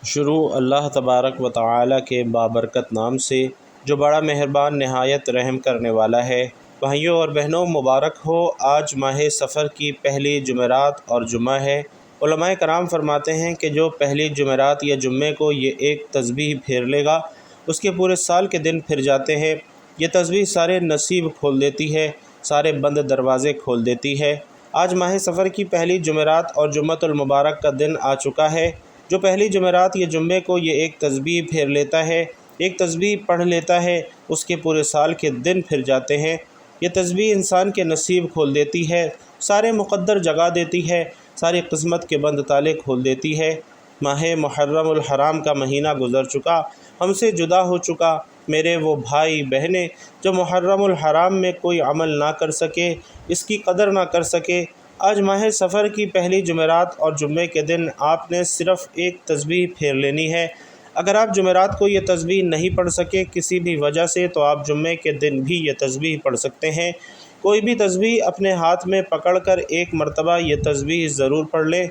شروع اللہ تبارک و تعالی کے بابرکت نام سے جو بڑا مہربان نہایت رحم کرنے والا ہے۔ بھائیوں اور بہنوں، مبارک ہو، آج ماہ صفر کی پہلی جمعرات اور جمعہ ہے۔ علماء کرام فرماتے ہیں کہ جو پہلی جمعرات یا جمعے کو یہ ایک تسبیح پھیر لے گا، اس کے پورے سال کے دن پھر جاتے ہیں۔ یہ تسبیح سارے نصیب کھول دیتی ہے، سارے بند دروازے کھول دیتی ہے۔ آج ماہ صفر کی پہلی جمعرات اور جمعۃ المبارک کا دن آ چکا ہے۔ جو پہلی جمعرات یا جمعے کو یہ ایک تسبیح پھیر لیتا ہے، ایک تسبیح پڑھ لیتا ہے، اس کے پورے سال کے دن پھر جاتے ہیں۔ یہ تسبیح انسان کے نصیب کھول دیتی ہے، سارے مقدر جگا دیتی ہے، ساری قسمت کے بند تالے کھول دیتی ہے۔ ماہ محرم الحرام کا مہینہ گزر چکا، ہم سے جدا ہو چکا۔ میرے وہ بھائی بہنیں جو محرم الحرام میں کوئی عمل نہ کر سکے، اس کی قدر نہ کر سکے، آج ماہ صفر کی پہلی جمعرات اور جمعے کے دن آپ نے صرف ایک تسبیح پھیر لینی ہے۔ اگر آپ جمعرات کو یہ تسبیح نہیں پڑھ سکے کسی بھی وجہ سے، تو آپ جمعے کے دن بھی یہ تسبیح پڑھ سکتے ہیں۔ کوئی بھی تسبیح اپنے ہاتھ میں پکڑ کر ایک مرتبہ یہ تسبیح ضرور پڑھ لیں۔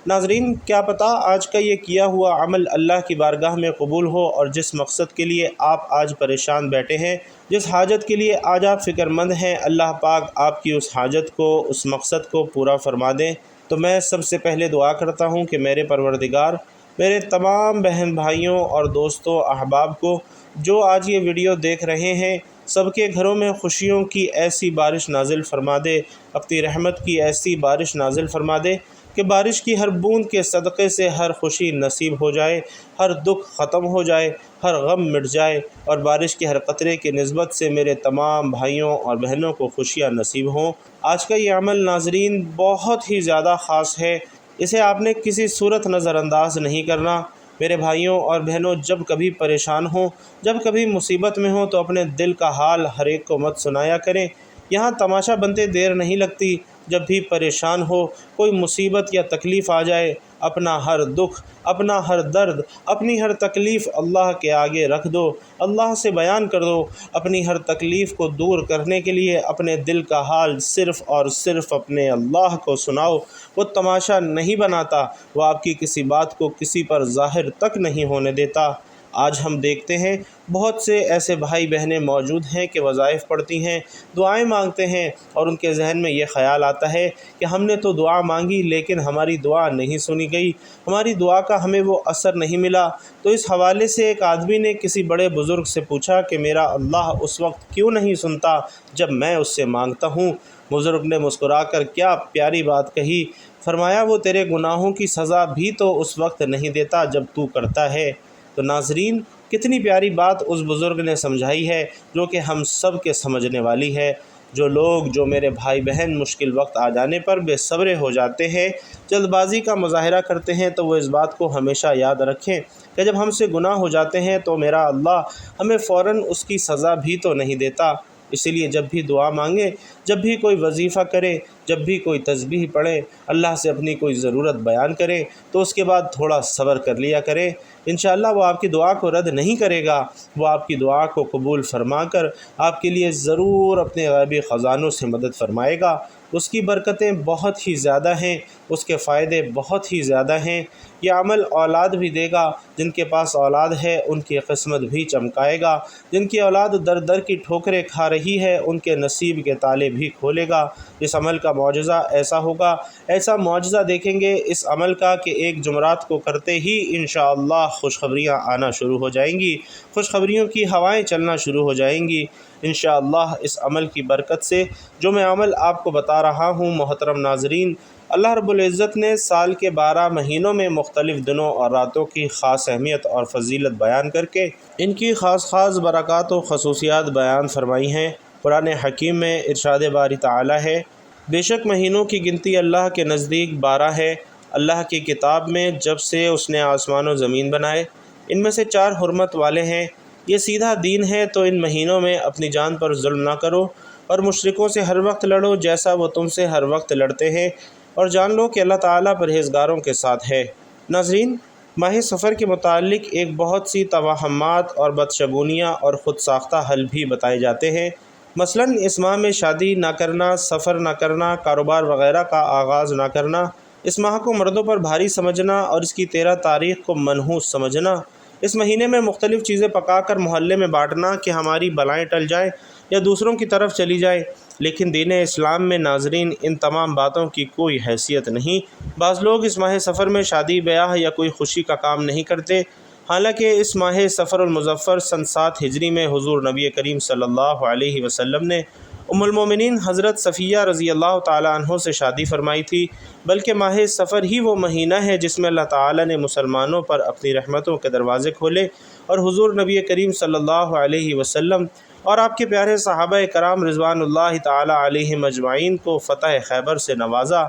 ناظرین، کیا پتہ آج کا یہ کیا ہوا عمل اللہ کی بارگاہ میں قبول ہو، اور جس مقصد کے لیے آپ آج پریشان بیٹھے ہیں، جس حاجت کے لیے آج آپ فکر مند ہیں، اللہ پاک آپ کی اس حاجت کو، اس مقصد کو پورا فرما دیں۔ تو میں سب سے پہلے دعا کرتا ہوں کہ میرے پروردگار میرے تمام بہن بھائیوں اور دوستوں احباب کو جو آج یہ ویڈیو دیکھ رہے ہیں، سب کے گھروں میں خوشیوں کی ایسی بارش نازل فرما دے، اپنی رحمت کی ایسی بارش نازل فرما دے کہ بارش کی ہر بوند کے صدقے سے ہر خوشی نصیب ہو جائے، ہر دکھ ختم ہو جائے، ہر غم مٹ جائے، اور بارش کے ہر قطرے کی نسبت سے میرے تمام بھائیوں اور بہنوں کو خوشیاں نصیب ہوں۔ آج کا یہ عمل ناظرین بہت ہی زیادہ خاص ہے، اسے آپ نے کسی صورت نظر انداز نہیں کرنا۔ میرے بھائیوں اور بہنوں، جب کبھی پریشان ہوں، جب کبھی مصیبت میں ہوں، تو اپنے دل کا حال ہر ایک کو مت سنایا کریں۔ یہاں تماشا بنتے دیر نہیں لگتی۔ جب بھی پریشان ہو، کوئی مصیبت یا تکلیف آ جائے، اپنا ہر دکھ، اپنا ہر درد، اپنی ہر تکلیف اللہ کے آگے رکھ دو، اللہ سے بیان کر دو۔ اپنی ہر تکلیف کو دور کرنے کے لیے اپنے دل کا حال صرف اور صرف اپنے اللہ کو سناؤ۔ وہ تماشا نہیں بناتا، وہ آپ کی کسی بات کو کسی پر ظاہر تک نہیں ہونے دیتا۔ آج ہم دیکھتے ہیں بہت سے ایسے بھائی بہنیں موجود ہیں کہ وظائف پڑھتی ہیں، دعائیں مانگتے ہیں، اور ان کے ذہن میں یہ خیال آتا ہے کہ ہم نے تو دعا مانگی لیکن ہماری دعا نہیں سنی گئی، ہماری دعا کا ہمیں وہ اثر نہیں ملا۔ تو اس حوالے سے ایک آدمی نے کسی بڑے بزرگ سے پوچھا کہ میرا اللہ اس وقت کیوں نہیں سنتا جب میں اس سے مانگتا ہوں؟ بزرگ نے مسکرا کر کیا پیاری بات کہی، فرمایا وہ تیرے گناہوں کی سزا بھی تو اس وقت نہیں دیتا جب تو کرتا ہے۔ تو ناظرین، کتنی پیاری بات اس بزرگ نے سمجھائی ہے، جو کہ ہم سب کے سمجھنے والی ہے۔ جو میرے بھائی بہن مشکل وقت آ جانے پر بے صبر ہو جاتے ہیں، جلد بازی کا مظاہرہ کرتے ہیں، تو وہ اس بات کو ہمیشہ یاد رکھیں کہ جب ہم سے گناہ ہو جاتے ہیں تو میرا اللہ ہمیں فوراً اس کی سزا بھی تو نہیں دیتا۔ اسی لیے جب بھی دعا مانگیں، جب بھی کوئی وظیفہ کرے، جب بھی کوئی تسبیح پڑھیں، اللہ سے اپنی کوئی ضرورت بیان کریں، تو اس کے بعد تھوڑا صبر کر لیا کریں۔ انشاءاللہ وہ آپ کی دعا کو رد نہیں کرے گا، وہ آپ کی دعا کو قبول فرما کر آپ کے لیے ضرور اپنے غیبی خزانوں سے مدد فرمائے گا۔ اس کی برکتیں بہت ہی زیادہ ہیں، اس کے فائدے بہت ہی زیادہ ہیں۔ یہ عمل اولاد بھی دے گا، جن کے پاس اولاد ہے ان کی قسمت بھی چمکائے گا، جن کی اولاد در در کی ٹھوکریں کھا رہی ہے ان کے نصیب کے تالے بھی کھولے گا۔ اس عمل کا معجزہ ایسا ہوگا، ایسا معجزہ دیکھیں گے اس عمل کا کہ ایک جمعرات کو کرتے ہی انشاءاللہ خوشخبریاں آنا شروع ہو جائیں گی، خوشخبریوں کی ہوائیں چلنا شروع ہو جائیں گی انشاءاللہ اس عمل کی برکت سے۔ جو میں عمل آپ کو بتا رہا ہوں محترم ناظرین، اللہ رب العزت نے سال کے 12 مہینوں میں مختلف دنوں اور راتوں کی خاص اہمیت اور فضیلت بیان کر کے ان کی خاص برکات و خصوصیات بیان فرمائی ہیں۔ قرآن حکیم میں ارشاد باری تعالی ہے، بے شک مہینوں کی گنتی اللہ کے نزدیک 12 ہے، اللہ کی کتاب میں جب سے اس نے آسمان و زمین بنائے، ان میں سے 4 حرمت والے ہیں۔ یہ سیدھا دین ہے، تو ان مہینوں میں اپنی جان پر ظلم نہ کرو، اور مشرکوں سے ہر وقت لڑو جیسا وہ تم سے ہر وقت لڑتے ہیں، اور جان لو کہ اللہ تعالیٰ پرہیزگاروں کے ساتھ ہے۔ ناظرین، ماہ صفر کے متعلق ایک بہت سی توہمات اور بدشگونیاں اور خود ساختہ حل بھی بتائے جاتے ہیں۔ مثلاً اس ماہ میں شادی نہ کرنا، سفر نہ کرنا، کاروبار وغیرہ کا آغاز نہ کرنا، اس ماہ کو مردوں پر بھاری سمجھنا اور اس کی 13 تاریخ کو منحوس سمجھنا، اس مہینے میں مختلف چیزیں پکا کر محلے میں بانٹنا کہ ہماری بلائیں ٹل جائیں یا دوسروں کی طرف چلی جائیں، لیکن دین اسلام میں ناظرین ان تمام باتوں کی کوئی حیثیت نہیں۔ بعض لوگ اس ماہ سفر میں شادی بیاہ یا کوئی خوشی کا کام نہیں کرتے، حالانکہ اس ماہ سفر المظفر سن 7 ہجری میں حضور نبی کریم صلی اللہ علیہ وسلم نے ام المومنین حضرت صفیہ رضی اللہ تعالی عنہ سے شادی فرمائی تھی، بلکہ ماہ سفر ہی وہ مہینہ ہے جس میں اللہ تعالی نے مسلمانوں پر اپنی رحمتوں کے دروازے کھولے اور حضور نبی کریم صلی اللہ علیہ وسلم اور آپ کے پیارے صحابہ کرام رضوان اللہ تعالی علیہم اجمعین کو فتح خیبر سے نوازا۔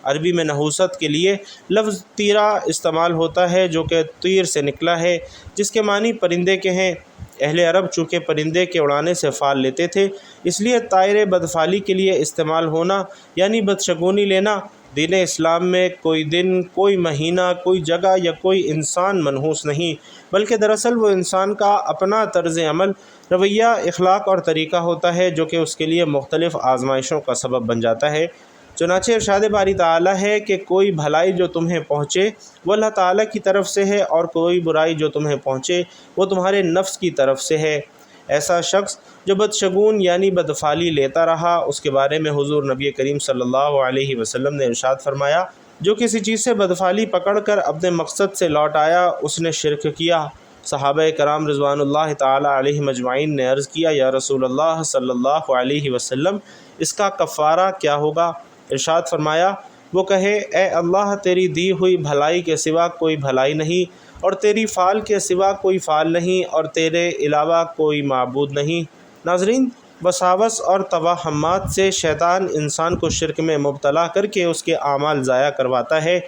عربی میں نحوست کے لیے لفظ تیرہ استعمال ہوتا ہے جو کہ تیر سے نکلا ہے، جس کے معنی پرندے کے ہیں۔ اہل عرب چونکہ پرندے کے اڑانے سے فال لیتے تھے، اس لیے طائر بدفعلی کے لیے استعمال ہونا یعنی بدشگونی لینا۔ دین اسلام میں کوئی دن، کوئی مہینہ، کوئی جگہ یا کوئی انسان منحوس نہیں، بلکہ دراصل وہ انسان کا اپنا طرز عمل، رویہ، اخلاق اور طریقہ ہوتا ہے جو کہ اس کے لیے مختلف آزمائشوں کا سبب بن جاتا ہے۔ چنانچہ ارشاد باری تعالیٰ ہے کہ کوئی بھلائی جو تمہیں پہنچے وہ اللہ تعالیٰ کی طرف سے ہے، اور کوئی برائی جو تمہیں پہنچے وہ تمہارے نفس کی طرف سے ہے۔ ایسا شخص جو بدشگون یعنی بدفعلی لیتا رہا، اس کے بارے میں حضور نبی کریم صلی اللہ علیہ وسلم نے ارشاد فرمایا، جو کسی چیز سے بدفعلی پکڑ کر اپنے مقصد سے لوٹ آیا اس نے شرک کیا۔ صحابہ کرام رضوان اللہ تعالی علیہم اجمعین نے عرض کیا، یا رسول اللہ صلی اللہ علیہ وسلم، اس کا کفارہ کیا ہوگا؟ ارشاد فرمایا، وہ کہے، اے اللہ، تیری دی ہوئی بھلائی کے سوا کوئی بھلائی نہیں، اور تیری فعل کے سوا کوئی فعل نہیں، اور تیرے علاوہ کوئی معبود نہیں۔ ناظرین، وساوس اور توہمات سے شیطان انسان کو شرک میں مبتلا کر کے اس کے اعمال ضائع کرواتا ہے۔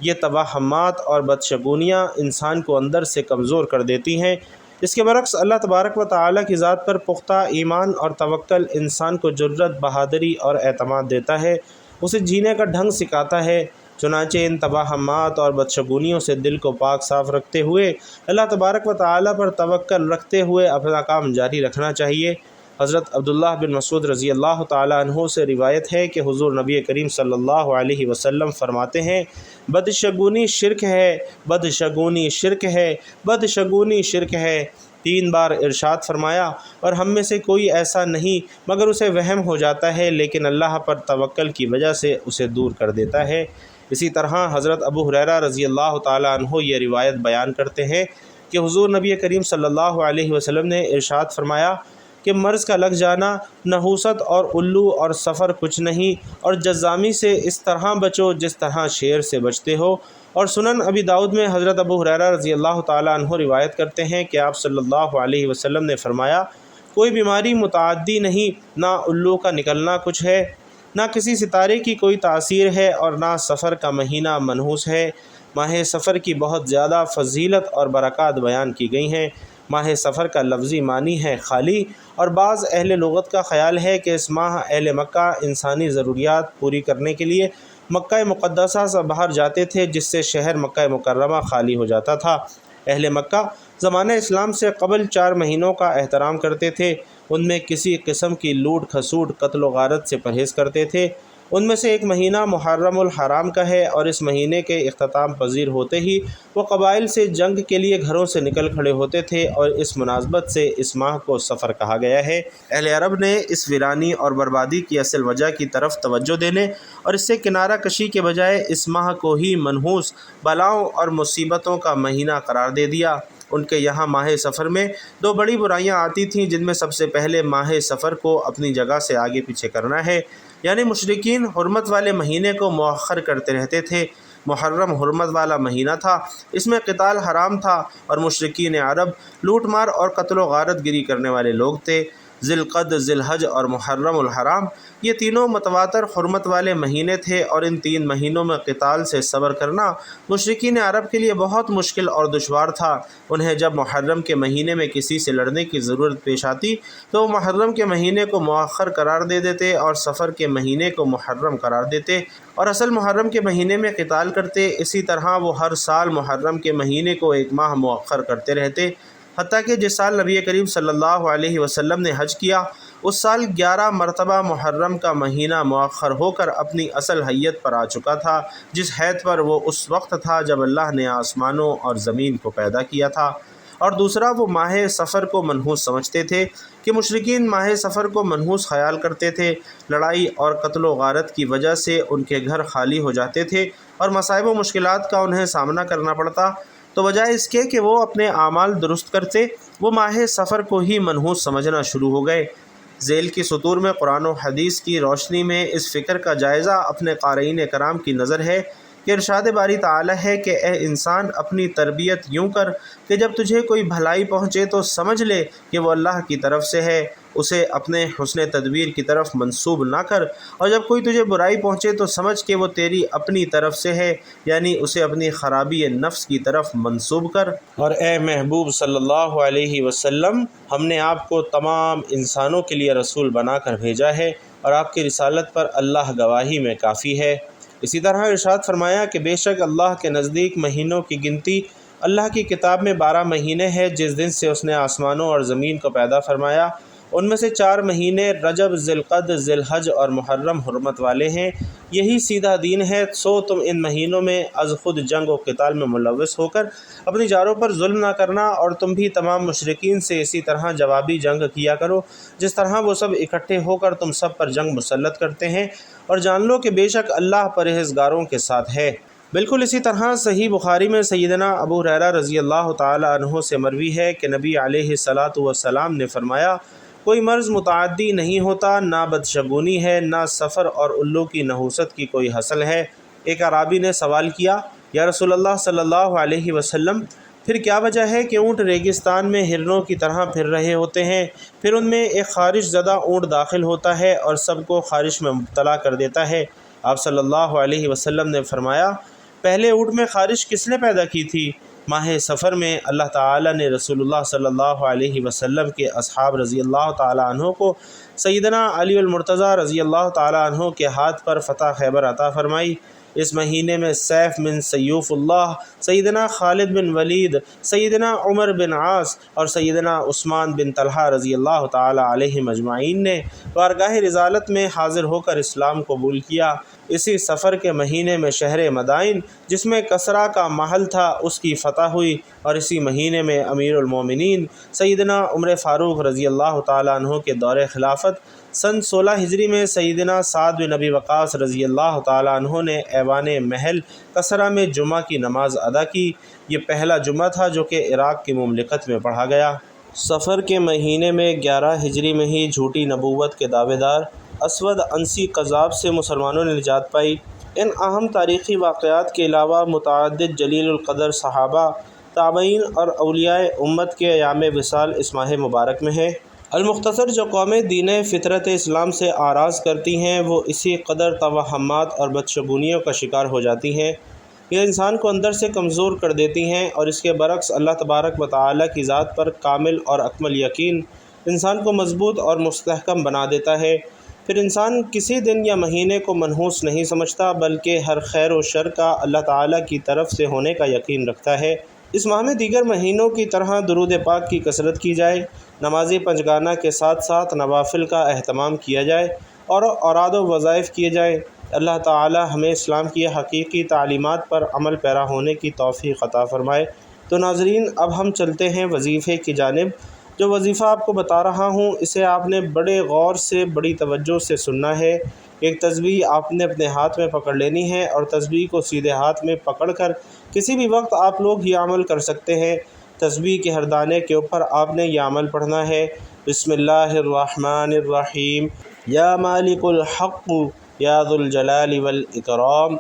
یہ توہمات اور بدشگونیاں انسان کو اندر سے کمزور کر دیتی ہیں۔ اس کے برعکس اللہ تبارک و تعالیٰ کی ذات پر پختہ ایمان اور توکل انسان کو جرأت، بہادری اور اعتماد دیتا ہے، اسے جینے کا ڈھنگ سکھاتا ہے۔ چنانچہ ان توہمات اور بدشگونیوں سے دل کو پاک صاف رکھتے ہوئے اللہ تبارک و تعالیٰ پر توکل رکھتے ہوئے اپنا کام جاری رکھنا چاہیے۔ حضرت عبداللہ بن مسعود رضی اللہ تعالیٰ عنہ سے روایت ہے کہ حضور نبی کریم صلی اللہ علیہ وسلم فرماتے ہیں، بدشگونی شرک ہے، بدشگونی شرک ہے، بدشگونی شرک ہے۔ 3 بار ارشاد فرمایا، اور ہم میں سے کوئی ایسا نہیں مگر اسے وہم ہو جاتا ہے، لیکن اللہ پر توکل کی وجہ سے اسے دور کر دیتا ہے۔ اسی طرح حضرت ابو ہریرہ رضی اللہ تعالیٰ عنہ یہ روایت بیان کرتے ہیں کہ حضور نبی کریم صلی اللہ علیہ وسلم نے ارشاد فرمایا کہ مرض کا لگ جانا، نحوست اور الو اور سفر کچھ نہیں، اور جذامی سے اس طرح بچو جس طرح شیر سے بچتے ہو۔ اور سنن ابی داؤد میں حضرت ابو ہریرہ رضی اللہ تعالیٰ عنہ روایت کرتے ہیں کہ آپ صلی اللہ علیہ وسلم نے فرمایا، کوئی بیماری متعدی نہیں، نہ الو کا نکلنا کچھ ہے، نہ کسی ستارے کی کوئی تاثیر ہے، اور نہ سفر کا مہینہ منحوس ہے۔ ماہ سفر کی بہت زیادہ فضیلت اور برکات بیان کی گئی ہیں۔ ماہ سفر کا لفظی معنی ہے خالی، اور بعض اہل لغت کا خیال ہے کہ اس ماہ اہل مکہ انسانی ضروریات پوری کرنے کے لیے مکہ مقدسہ سے باہر جاتے تھے، جس سے شہر مکہ مکرمہ خالی ہو جاتا تھا۔ اہل مکہ زمانہ اسلام سے قبل 4 مہینوں کا احترام کرتے تھے، ان میں کسی قسم کی لوٹ کھسوٹ، قتل و غارت سے پرہیز کرتے تھے۔ ان میں سے ایک مہینہ محرم الحرام کا ہے، اور اس مہینے کے اختتام پذیر ہوتے ہی وہ قبائل سے جنگ کے لیے گھروں سے نکل کھڑے ہوتے تھے، اور اس مناسبت سے اس ماہ کو سفر کہا گیا ہے۔ اہل عرب نے اس ویرانی اور بربادی کی اصل وجہ کی طرف توجہ دینے اور اس سے کنارہ کشی کے بجائے اس ماہ کو ہی منحوس، بلاؤں اور مصیبتوں کا مہینہ قرار دے دیا۔ ان کے یہاں ماہ سفر میں 2 بڑی برائیاں آتی تھیں، جن میں سب سے پہلے ماہ سفر کو اپنی جگہ سے آگے پیچھے کرنا ہے، یعنی مشرکین حرمت والے مہینے کو مؤخر کرتے رہتے تھے۔ محرم حرمت والا مہینہ تھا، اس میں قتال حرام تھا، اور مشرکین عرب لوٹ مار اور قتل و غارت گری کرنے والے لوگ تھے۔ ذی القعدہ، ذی الحج اور محرم الحرام، یہ تینوں متواتر حرمت والے مہینے تھے، اور ان 3 مہینوں میں قتال سے صبر کرنا مشرکین عرب کے لیے بہت مشکل اور دشوار تھا۔ انہیں جب محرم کے مہینے میں کسی سے لڑنے کی ضرورت پیش آتی تو وہ محرم کے مہینے کو مؤخر قرار دے دیتے اور سفر کے مہینے کو محرم قرار دیتے، اور اصل محرم کے مہینے میں قتال کرتے۔ اسی طرح وہ ہر سال محرم کے مہینے کو 1 ماہ مؤخر کرتے رہتے۔ حتیٰ کہ جس سال نبی کریم صلی اللہ علیہ وسلم نے حج کیا اس سال 11 مرتبہ محرم کا مہینہ مؤخر ہو کر اپنی اصل حیت پر آ چکا تھا، جس حیت پر وہ اس وقت تھا جب اللہ نے آسمانوں اور زمین کو پیدا کیا تھا۔ اور دوسرا، وہ ماہ سفر کو منحوس سمجھتے تھے کہ مشرکین ماہ سفر کو منحوس خیال کرتے تھے۔ لڑائی اور قتل و غارت کی وجہ سے ان کے گھر خالی ہو جاتے تھے اور مصائب و مشکلات کا انہیں سامنا کرنا پڑتا، تو بجائے اس کے کہ وہ اپنے اعمال درست کرتے، وہ ماہ سفر کو ہی منحوس سمجھنا شروع ہو گئے۔ ذیل کی سطور میں قرآن و حدیث کی روشنی میں اس فکر کا جائزہ اپنے قارئین کرام کی نظر ہے کہ ارشاد باری تعالی ہے کہ اے انسان اپنی تربیت یوں کر کہ جب تجھے کوئی بھلائی پہنچے تو سمجھ لے کہ وہ اللہ کی طرف سے ہے، اسے اپنے حسن تدبیر کی طرف منسوب نہ کر، اور جب کوئی تجھے برائی پہنچے تو سمجھ کہ وہ تیری اپنی طرف سے ہے، یعنی اسے اپنی خرابی نفس کی طرف منسوب کر۔ اور اے محبوب صلی اللہ علیہ وسلم، ہم نے آپ کو تمام انسانوں کے لیے رسول بنا کر بھیجا ہے اور آپ کی رسالت پر اللہ گواہی میں کافی ہے۔ اسی طرح ارشاد فرمایا کہ بے شک اللہ کے نزدیک مہینوں کی گنتی اللہ کی کتاب میں 12 مہینے ہے، جس دن سے اس نے آسمانوں اور زمین کو پیدا فرمایا، ان میں سے 4 مہینے رجب، ذی القعد، ذی الحج اور محرم حرمت والے ہیں، یہی سیدھا دین ہے، سو تم ان مہینوں میں از خود جنگ و قتال میں ملوث ہو کر اپنی جاروں پر ظلم نہ کرنا، اور تم بھی تمام مشرکین سے اسی طرح جوابی جنگ کیا کرو جس طرح وہ سب اکٹھے ہو کر تم سب پر جنگ مسلط کرتے ہیں، اور جان لو کہ بے شک اللہ پرہیزگاروں کے ساتھ ہے۔ بالکل اسی طرح صحیح بخاری میں سیدنا ابو ہریرہ رضی اللہ تعالی عنہ سے مروی ہے کہ نبی علیہ الصلاۃ والسلام نے فرمایا، کوئی مرض متعدی نہیں ہوتا، نہ بدشگونی ہے، نہ سفر اور الو کی نحوست کی کوئی حصل ہے۔ ایک اعرابی نے سوال کیا، یا رسول اللہ صلی اللہ علیہ وسلم، پھر کیا وجہ ہے کہ اونٹ ریگستان میں ہرنوں کی طرح پھر رہے ہوتے ہیں، پھر ان میں ایک خارش زدہ اونٹ داخل ہوتا ہے اور سب کو خارش میں مبتلا کر دیتا ہے؟ آپ صلی اللہ علیہ وسلم نے فرمایا، پہلے اونٹ میں خارش کس نے پیدا کی تھی؟ ماہ سفر میں اللہ تعالیٰ نے رسول اللہ صلی اللہ علیہ وسلم کے اصحاب رضی اللہ تعالیٰ عنہ کو سیدنا علی المرتضیٰ رضی اللہ تعالیٰ عنہ کے ہاتھ پر فتح خیبر عطا فرمائی۔ اس مہینے میں سیف بن سیوف اللہ، سیدنا خالد بن ولید، سیدنا عمر بن عاص اور سیدنا عثمان بن طلحہ رضی اللہ تعالیٰ علیہم اجمعین نے بارگاہ رسالت میں حاضر ہو کر اسلام قبول کیا۔ اسی سفر کے مہینے میں شہر مدائن، جس میں کسریٰ کا محل تھا، اس کی فتح ہوئی، اور اسی مہینے میں امیر المومنین سیدنا عمر فاروق رضی اللہ تعالیٰ عنہ کے دور خلافت سن 16 ہجری میں سیدنا سعد بن ابی وقاص رضی اللہ تعالیٰ عنہ نے ایوان محل کسریٰ میں جمعہ کی نماز ادا کی۔ یہ پہلا جمعہ تھا جو کہ عراق کی مملکت میں پڑھا گیا۔ سفر کے مہینے میں 11 ہجری میں ہی جھوٹی نبوت کے دعوے دار اسود عنسی قذاب سے مسلمانوں نے نجات پائی۔ ان اہم تاریخی واقعات کے علاوہ متعدد جلیل القدر صحابہ، تابعین اور اولیاء امت کے ایام وصال اس ماہ مبارک میں ہے۔ المختصر، جو قومیں دین فطرت اسلام سے آراز کرتی ہیں وہ اسی قدر توہمات اور بدشگونیوں کا شکار ہو جاتی ہیں، یہ انسان کو اندر سے کمزور کر دیتی ہیں، اور اس کے برعکس اللہ تبارک و تعالی کی ذات پر کامل اور اکمل یقین انسان کو مضبوط اور مستحکم بنا دیتا ہے۔ پھر انسان کسی دن یا مہینے کو منحوس نہیں سمجھتا، بلکہ ہر خیر و شر کا اللہ تعالی کی طرف سے ہونے کا یقین رکھتا ہے۔ اس ماہ میں دیگر مہینوں کی طرح درود پاک کی کثرت کی جائے، نمازی پنجگانہ کے ساتھ ساتھ نوافل کا اہتمام کیا جائے، اور اوراد و وظائف کیے جائیں۔ اللہ تعالی ہمیں اسلام کی حقیقی تعلیمات پر عمل پیرا ہونے کی توفیق عطا فرمائے۔ تو ناظرین، اب ہم چلتے ہیں وظیفے کی جانب۔ جو وظیفہ آپ کو بتا رہا ہوں اسے آپ نے بڑے غور سے، بڑی توجہ سے سننا ہے۔ ایک تسبیح آپ نے اپنے ہاتھ میں پکڑ لینی ہے، اور تسبیح کو سیدھے ہاتھ میں پکڑ کر کسی بھی وقت آپ لوگ یہ عمل کر سکتے ہیں۔ تسبیح کے ہر دانے کے اوپر آپ نے یہ عمل پڑھنا ہے، بسم اللہ الرحمن الرحیم، یا مالک الحق یا ذو الجلال والاکرام۔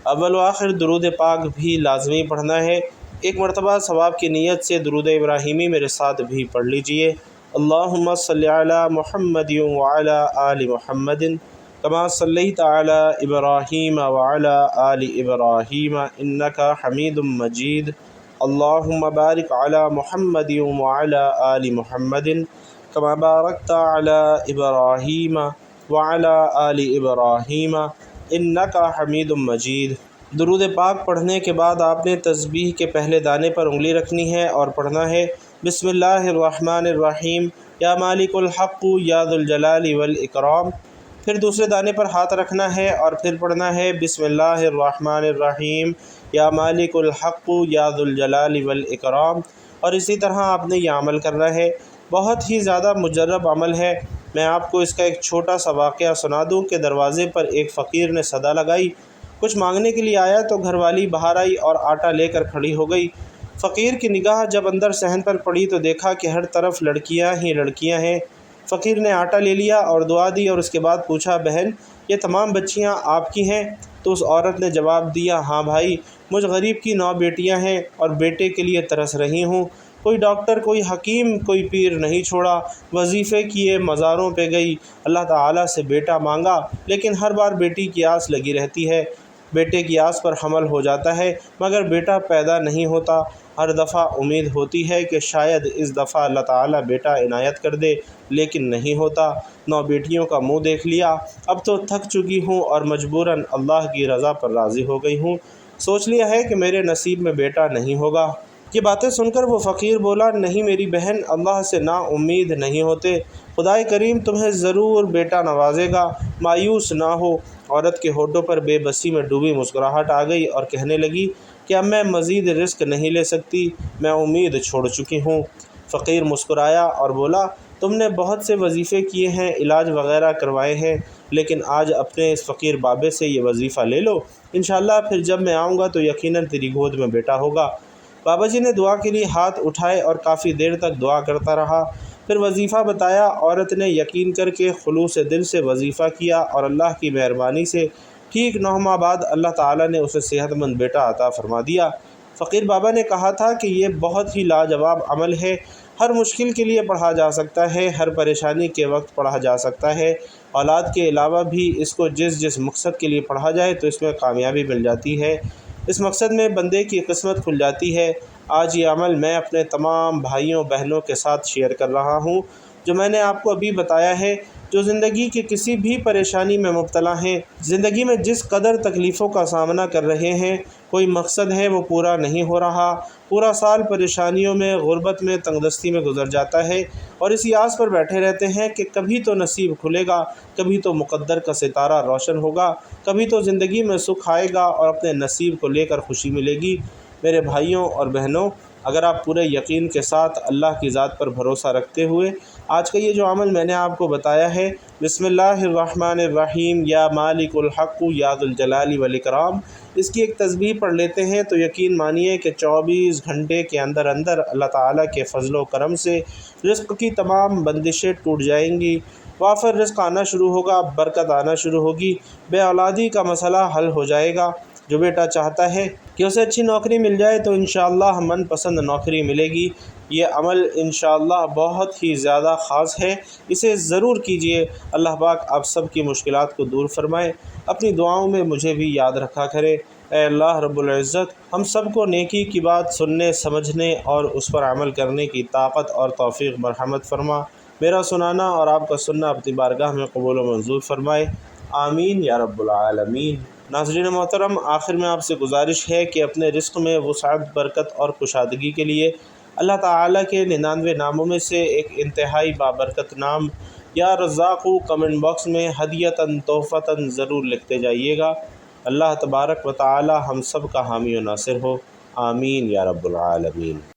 اول و آخر درود پاک بھی لازمی پڑھنا ہے۔ ایک مرتبہ ثواب کی نیت سے درود ابراہیمی میرے ساتھ بھی پڑھ لیجئے۔ اللہم صلی علی محمد وعلی آل محمد کما صلیت علی ابراہیم وعلی آل ابراہیم انک حمید مجید۔ اللہم بارک علی محمد وعلی آل محمد کما بارکت علی ابراہیم وعلی آل ابراہیم انک حمید مجید۔ درود پاک پڑھنے کے بعد آپ نے تسبیح کے پہلے دانے پر انگلی رکھنی ہے اور پڑھنا ہے، بسم اللہ الرحمن الرحیم یا مالک الحق یا ذو الجلال والاکرام۔ پھر دوسرے دانے پر ہاتھ رکھنا ہے اور پھر پڑھنا ہے بسم اللہ الرحمن الرحیم یا مالک الحق یا ذو الجلال والاکرام، اور اسی طرح آپ نے یہ عمل کرنا ہے۔ بہت ہی زیادہ مجرب عمل ہے۔ میں آپ کو اس کا ایک چھوٹا سا واقعہ سنا دوں کہ دروازے پر ایک فقیر نے صدا لگائی، کچھ مانگنے کے لیے آیا تو گھر والی باہر آئی اور آٹا لے کر کھڑی ہو گئی۔ فقیر کی نگاہ جب اندر صحن پر پڑی تو دیکھا کہ ہر طرف لڑکیاں ہی لڑکیاں ہیں۔ فقیر نے آٹا لے لیا اور دعا دی اور اس کے بعد پوچھا، بہن یہ تمام بچیاں آپ کی ہیں؟ تو اس عورت نے جواب دیا، ہاں بھائی، مجھ غریب کی 9 بیٹیاں ہیں اور بیٹے کے لیے ترس رہی ہوں۔ کوئی ڈاکٹر، کوئی حکیم، کوئی پیر نہیں چھوڑا، وظیفے کیے، مزاروں پہ گئی، اللہ تعالیٰ سے بیٹا مانگا، لیکن ہر بار بیٹی کی آس لگی رہتی ہے۔ بیٹے کی آس پر حمل ہو جاتا ہے مگر بیٹا پیدا نہیں ہوتا۔ ہر دفعہ امید ہوتی ہے کہ شاید اس دفعہ اللہ تعالیٰ بیٹا عنایت کر دے، لیکن نہیں ہوتا۔ 9 بیٹیوں کا منہ دیکھ لیا، اب تو تھک چکی ہوں اور مجبوراً اللہ کی رضا پر راضی ہو گئی ہوں۔ سوچ لیا ہے کہ میرے نصیب میں بیٹا نہیں ہوگا۔ یہ باتیں سن کر وہ فقیر بولا، نہیں میری بہن، اللہ سے نا امید نہیں ہوتے، خدائے کریم تمہیں ضرور بیٹا نوازے گا، مایوس نہ ہو۔ عورت کے ہونٹوں پر بے بسی میں ڈوبی مسکراہٹ آ گئی اور کہنے لگی کہ اب میں مزید رزق نہیں لے سکتی، میں امید چھوڑ چکی ہوں۔ فقیر مسکرایا اور بولا، تم نے بہت سے وظیفے کیے ہیں، علاج وغیرہ کروائے ہیں، لیکن آج اپنے اس فقیر بابے سے یہ وظیفہ لے لو، انشاءاللہ پھر جب میں آؤں گا تو یقیناً تیری گود میں بیٹا ہوگا۔ بابا جی نے دعا کے لیے ہاتھ اٹھائے اور کافی دیر تک دعا کرتا رہا۔ پھر وظیفہ بتایا۔ عورت نے یقین کر کے خلوص دل سے وظیفہ کیا اور اللہ کی مہربانی سے ٹھیک 9 ماہ بعد اللہ تعالیٰ نے اسے صحت مند بیٹا عطا فرما دیا۔ فقیر بابا نے کہا تھا کہ یہ بہت ہی لاجواب عمل ہے، ہر مشکل کے لیے پڑھا جا سکتا ہے، ہر پریشانی کے وقت پڑھا جا سکتا ہے۔ اولاد کے علاوہ بھی اس کو جس مقصد کے لیے پڑھا جائے تو اس میں کامیابی مل جاتی ہے، اس مقصد میں بندے کی قسمت کھل جاتی ہے۔ آج یہ عمل میں اپنے تمام بھائیوں بہنوں کے ساتھ شیئر کر رہا ہوں جو میں نے آپ کو ابھی بتایا ہے، جو زندگی کی کسی بھی پریشانی میں مبتلا ہیں، زندگی میں جس قدر تکلیفوں کا سامنا کر رہے ہیں، کوئی مقصد ہے وہ پورا نہیں ہو رہا، پورا سال پریشانیوں میں، غربت میں، تنگدستی میں گزر جاتا ہے اور اسی آس پر بیٹھے رہتے ہیں کہ کبھی تو نصیب کھلے گا، کبھی تو مقدر کا ستارہ روشن ہوگا، کبھی تو زندگی میں سکھ آئے گا اور اپنے نصیب کو لے کر خوشی ملے گی۔ میرے بھائیوں اور بہنوں، اگر آپ پورے یقین کے ساتھ اللہ کی ذات پر بھروسہ رکھتے ہوئے آج کا یہ جو عمل میں نے آپ کو بتایا ہے، بسم اللہ الرحمن الرحیم یا مالک الحق یا ذو الجلال والاکرام، اس کی ایک تسبیح پڑھ لیتے ہیں تو یقین مانیے کہ 24 گھنٹے کے اندر اندر اللہ تعالیٰ کے فضل و کرم سے رزق کی تمام بندشیں ٹوٹ جائیں گی، وافر رزق آنا شروع ہوگا، برکت آنا شروع ہوگی، بے اولادی کا مسئلہ حل ہو جائے گا۔ جو بیٹا چاہتا ہے کہ اسے اچھی نوکری مل جائے تو انشاءاللہ من پسند نوکری ملے گی۔ یہ عمل انشاءاللہ بہت ہی زیادہ خاص ہے، اسے ضرور کیجئے۔ اللہ پاک آپ سب کی مشکلات کو دور فرمائے۔ اپنی دعاؤں میں مجھے بھی یاد رکھا کرے۔ اے اللہ رب العزت، ہم سب کو نیکی کی بات سننے، سمجھنے اور اس پر عمل کرنے کی طاقت اور توفیق مرحمت فرما۔ میرا سنانا اور آپ کا سننا اپنی بارگاہ میں قبول و منظور فرمائے، آمین یا رب العالمین۔ ناظرین محترم، آخر میں آپ سے گزارش ہے کہ اپنے رزق میں وسعت، برکت اور کشادگی کے لیے اللہ تعالیٰ کے 99 ناموں میں سے ایک انتہائی بابرکت نام یا رزاق کمنٹ باکس میں ہدیۃً تحفۃً ضرور لکھتے جائیے گا۔ اللہ تبارک و تعالی ہم سب کا حامی و ناصر ہو، آمین یا رب العالمین۔